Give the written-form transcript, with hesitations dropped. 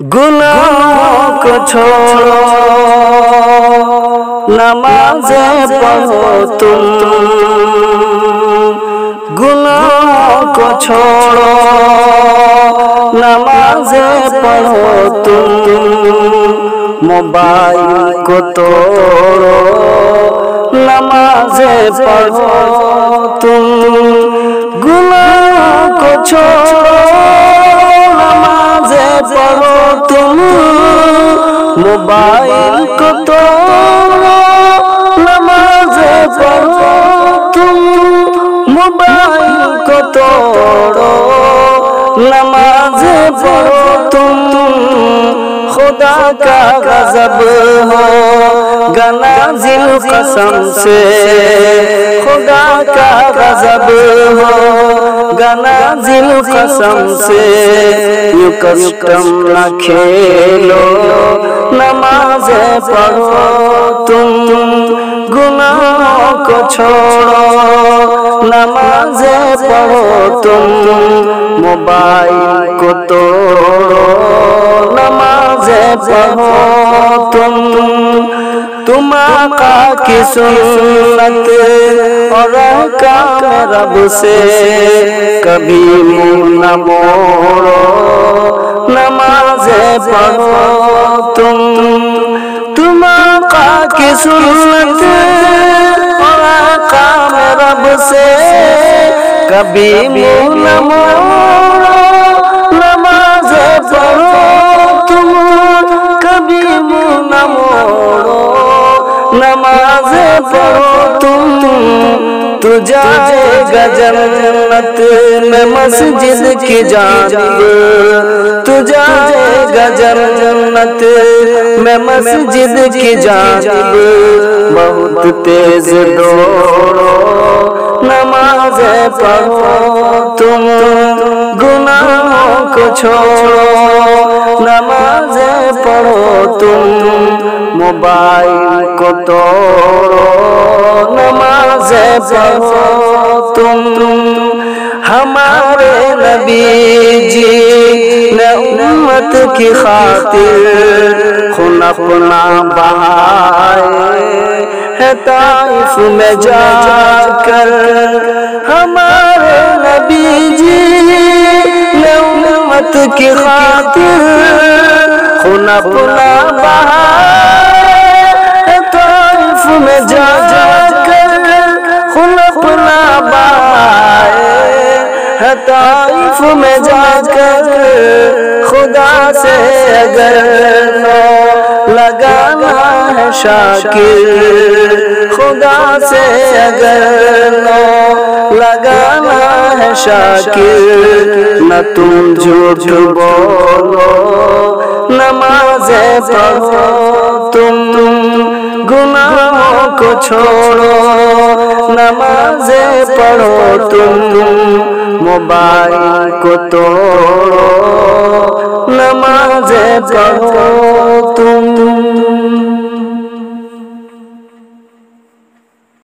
गुनाहों को छोड़ो, नमाज़ें पढ़ो तुम। गुनाहों को छोड़ो, नमाज़ें पढ़ो तुम। मोबाइल को तोड़ो, नमाज़ें पढ़ो तुम। गुनाहों को छोड़ो, नमाज़ें पढ़ो तुम। मोबाइल को तोड़ो, नमाज़ें पढ़ो तुम। मोबाइल को तोड़ो, नमाज़ें पढ़ो तुम। खुदा का गज़ब हो गनाज़िल कसम से, खुदा का गज़ब हो गनाज़िल कसम से। यूं कस्टम न खेलो, नमाज़ें पढ़ो तुम। गुनाहों को छोड़ो, नमाज़ें पढ़ो तुम। मोबाइल को तोड़ो, नमाज़ें पढ़ो तुम आका की सुन्नत और अहकाम रब से कभी मुँह न मोड़ो, नमाज़ें पढ़ो तुम आका की सुन्नत और अहकाम रब से कभी मुँह न मोड़ो, नमाज़ें पढ़ो तुम। कभी मुँह न मोड़ो, नमाज़ें पढ़ो तुम। तू जाएगा जन्नत में मस्जिद की जानिब, तू जाएगा जन्नत में मस्जिद की जानिब। बहुत तेज दौड़ो, नमाज़ें पढ़ो तुम। गुनाहों को छोड़ो, नमाज़ें पढ़ो तुम। मोबाइल को तोड़ो, नमाज़ें पढ़ो तुम। हमारे नबी जी ने उम्मत की खातिर खून अपना बहाए है ताइफ में जाकर। हमारे नबी जी ने उम्मत की खातिर खून अपना बहाए है ताइफ में जाकर। खून अपना बहाए है ताइफ में जाकर। खुदा से अगर लगाना है शाकिर, खुदा से अगर लगाना है शाकिर। न तुम झूठ बोलो, नमाज़ें पढ़ो तुम। गुनाहों को छोड़ो, नमाज़ें पढ़ो तुम। मोबाइल को तोड़ो, नमाज़ें पढ़ो तुम।